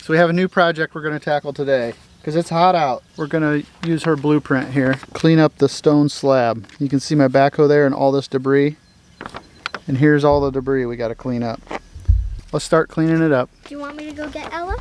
So we have a new project we're going to tackle today. Because it's hot out, we're going to use her blueprint here. Clean up the stone slab. You can see my backhoe there and all this debris. And here's all the debris we got to clean up. Let's start cleaning it up. Do you want me to go get Ella?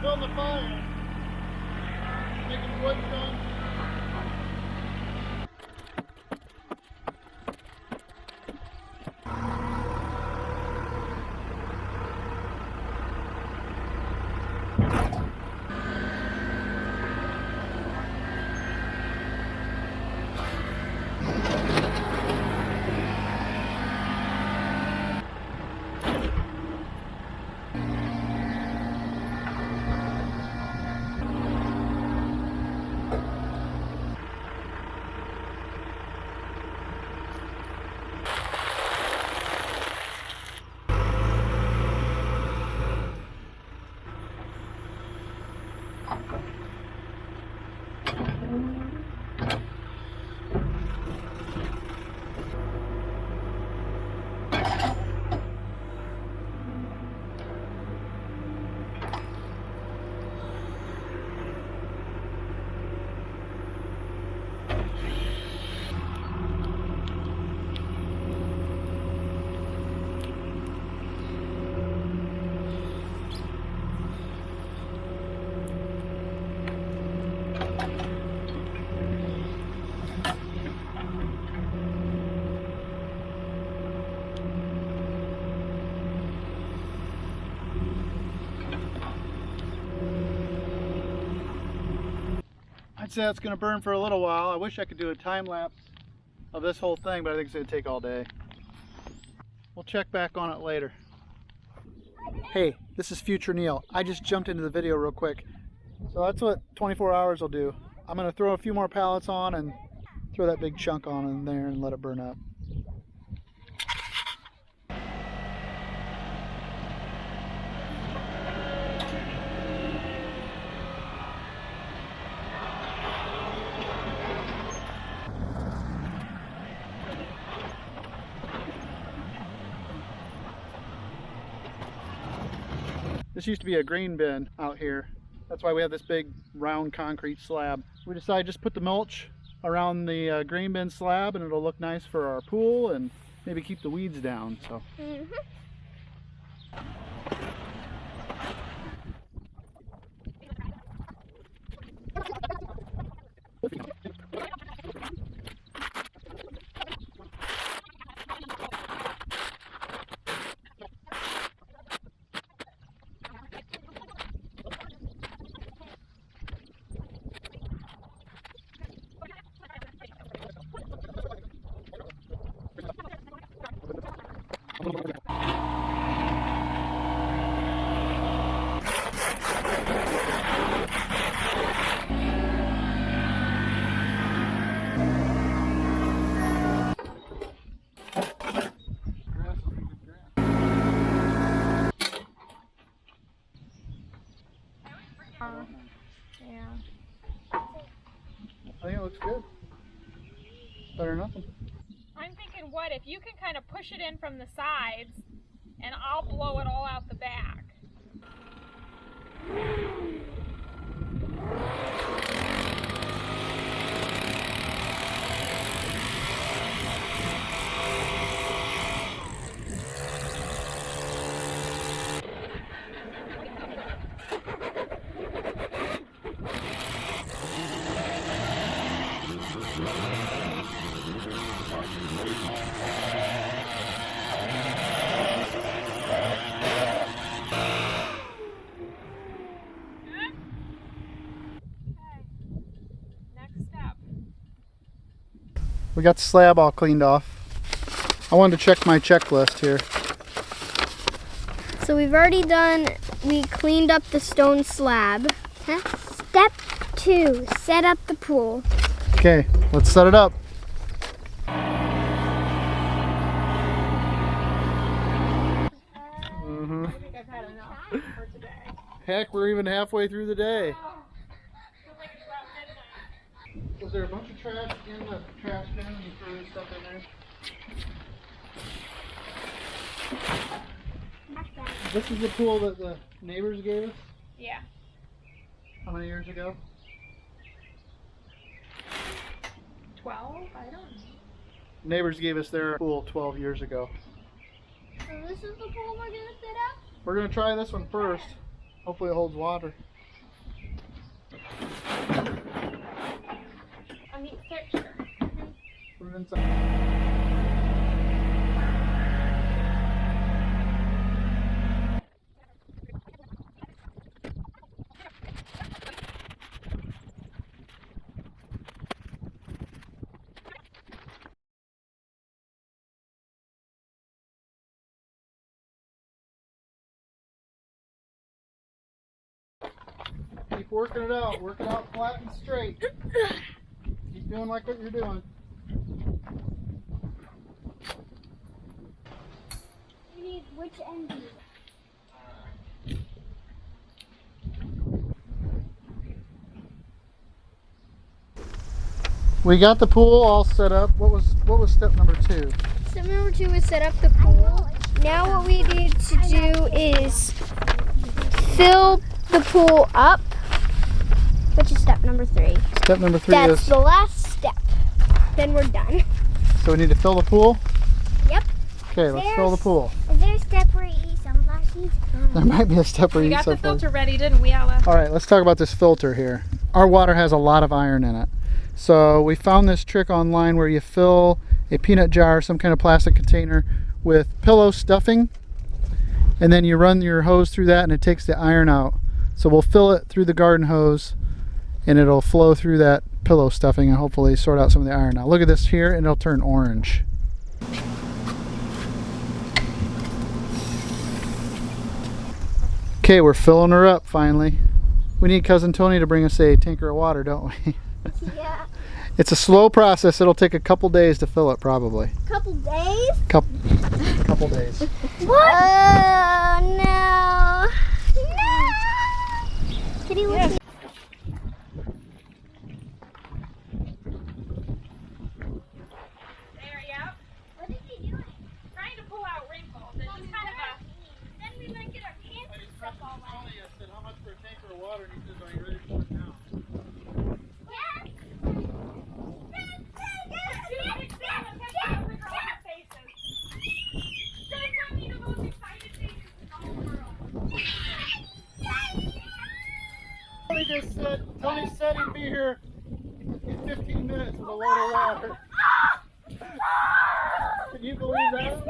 Building a fire. Making wood from. I'd say it's going to burn for a little while. I wish I could do a time lapse of this whole thing, but I think it's going to take all day. We'll check back on it later. Hey, this is Future Neil. I just jumped into the video real quick. So that's what 24 hours will do. I'm going to throw a few more pallets on and throw that big chunk on in there and let it burn up. This used to be a grain bin out here. That's why we have this big round concrete slab. We decided just put the mulch around the grain bin slab and it'll look nice for our pool and maybe keep the weeds down. So. Yeah. I think it looks good. Better than nothing. I'm thinking, what if you can kind of push it in from the sides and I'll blow it all out the back. We got the slab all cleaned off. I wanted to check my checklist here. So we've already we cleaned up the stone slab. Huh? Step 2, set up the pool. Okay, let's set it up. I think I've had enough for today. Heck, we're even halfway through the day. Feels like it's about midnight. Was there a bunch of trash in the trash bin when you threw this stuff in there? This is the pool that the neighbors gave us? Yeah. How many years ago? 12? I don't know. Neighbors gave us their pool 12 years ago. So this is the pool we're gonna set up? We're gonna try this one first. Hopefully it holds water. A neat picture. Put it inside. Keep working it out. Work it out flat and straight. Keep doing like what you're doing. You need which end? We got the pool all set up. What was step number 2? Step number 2 is set up the pool. Now what we need to do is fill the pool up, which is step number 3. Step number 3 That's is... the last step. Then we're done. So we need to fill the pool? Yep. Okay, let's fill the pool. Is there a step where you eat sunflower seeds? There might be a step where We you got eat the something. filter ready, didn't we, Ella? All right, let's talk about this filter here. Our water has a lot of iron in it. So we found this trick online where you fill a peanut jar, some kind of plastic container, with pillow stuffing, and then you run your hose through that and it takes the iron out. So we'll fill it through the garden hose and it'll flow through that pillow stuffing and hopefully sort out some of the iron. Now look at this here and it'll turn orange. Okay, we're filling her up finally. We need Cousin Tony to bring us a tanker of water, don't we? Yeah. It's a slow process. It'll take a couple days to fill it, probably. Couple days? Couple days. What? Oh no! No! Kitty, look. There, yep. What is he doing? Trying to pull out wrinkles. It's just kind of a... Then we might get our pants and stuff all wet. I said, how much for a tanker of water? And he says, are you ready to put it down? Yes! Tony said he'd be here in 15 minutes with a load of water. Can you believe that?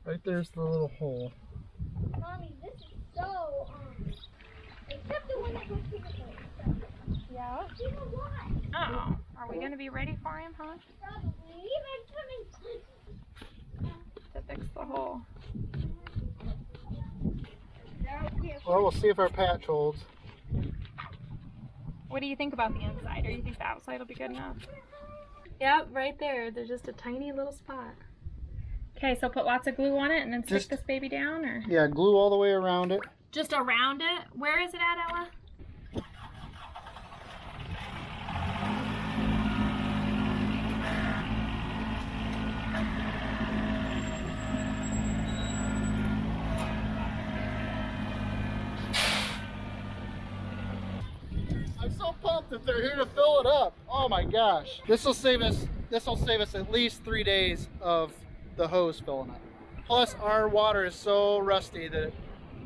Right there's the little hole. Mommy, this is so, except the one that goes to the place. Yeah. You know what? Oh, are we going to be ready for him, huh? Probably. Even To fix the hole. Well, we'll see if our patch holds. What do you think about the inside? Or you think the outside will be good enough? Yep, right there. There's just a tiny little spot. Okay, so put lots of glue on it and then stick this baby down, or? Yeah, glue all the way around it. Just around it? Where is it at, Ella? I'm so pumped that they're here to fill it up. Oh my gosh. This will save us at least 3 days of the hose filling up. Plus our water is so rusty that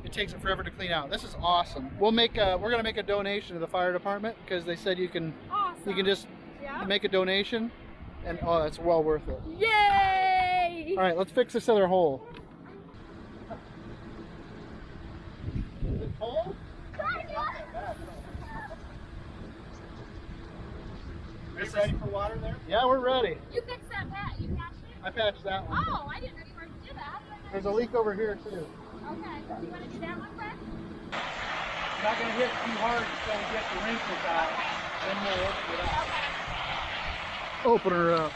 it takes it forever to clean out. This is awesome. We're gonna make a donation to the fire department because they said you can just make a donation, and oh, that's well worth it. Yay! All right, let's fix this other hole. pole? Are you ready for water there? Yeah, we're ready. You fixed that patch. You patched it? I patched that one. Oh, I didn't know you were going to do that. There's a leak over here too. Okay. You want to do that one first? Not going to hit too hard until we get the wrinkles out. Then we'll open it up. Okay. Open her up.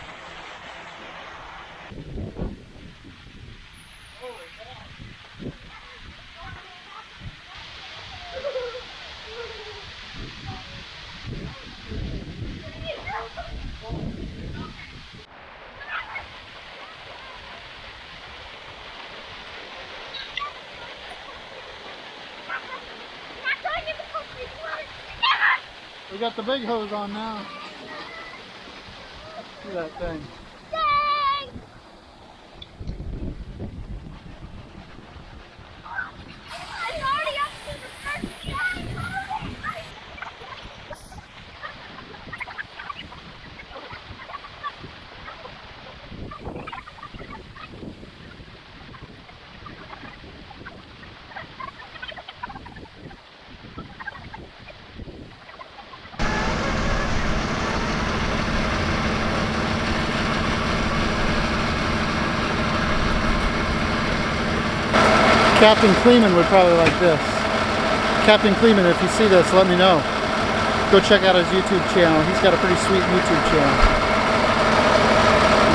We got the big hose on now. Look at that thing. Captain Kleeman would probably like this. Captain Kleeman, if you see this, let me know. Go check out his YouTube channel. He's got a pretty sweet YouTube channel.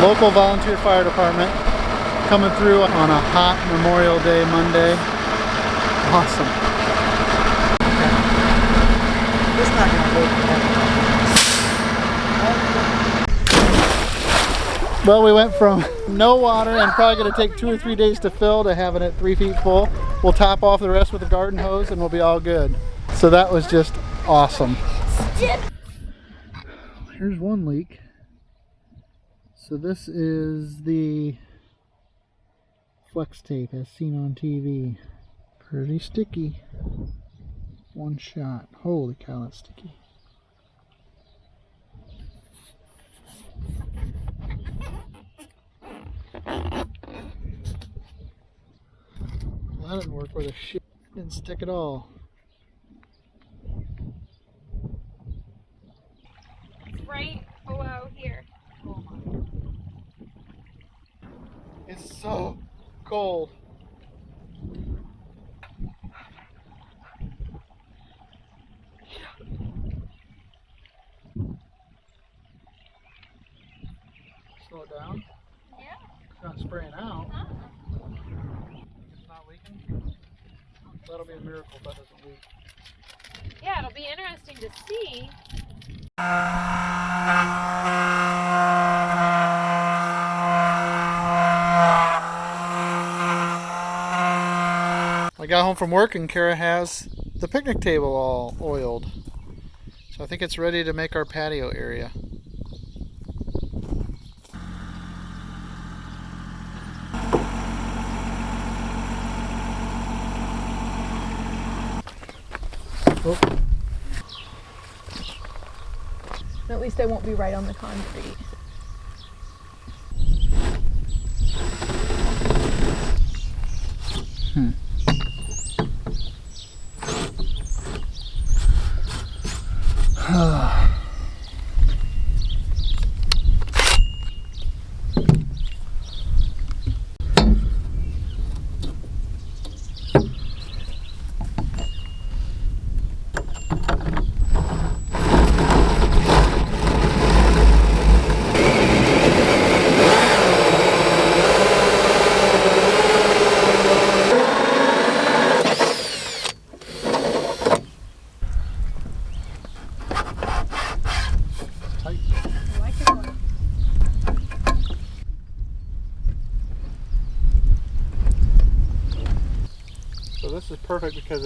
Local volunteer fire department coming through on a hot Memorial Day Monday. Awesome. It's not going to hold. Well, we went from no water and probably going to take 2 or 3 days to fill to having it 3 feet full. We'll top off the rest with a garden hose and we'll be all good. So that was just awesome. Here's one leak. So this is the flex tape as seen on TV. Pretty sticky. One shot. Holy cow, that's sticky. Well, that didn't work where the shit didn't stick at all. It's right below here. Oh my. It's so cold. Slow it down. Yeah. It's not spraying out. It's not leaking. That'll be a miracle if that doesn't leak. Yeah, it'll be interesting to see. I got home from work and Kara has the picnic table all oiled. So I think it's ready to make our patio area. Oh. At least I won't be right on the concrete. So this is perfect because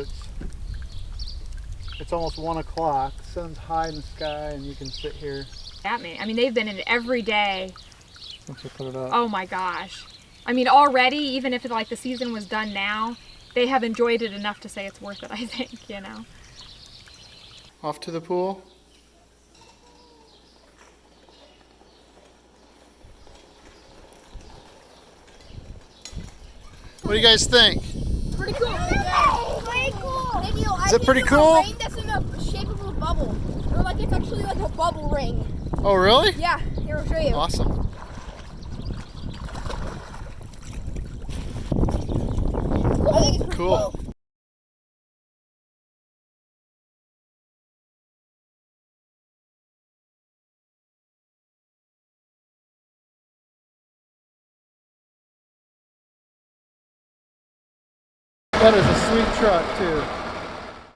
it's almost 1 o'clock. The sun's high in the sky and you can sit here. That may, I mean, they've been in it every day. Once we put it up. Oh my gosh. I mean, already, even if like the season was done now, they have enjoyed it enough to say it's worth it, I think, you know. Off to the pool. What do you guys think? Pretty cool. Pretty cool. Hey, Neil, Is it pretty cool? A ring that's in the shape of a bubble. Or like it's actually like a bubble ring. Oh, really? Yeah, here I'll show you. Awesome. I think it's pretty Cool. That is a sweet truck too.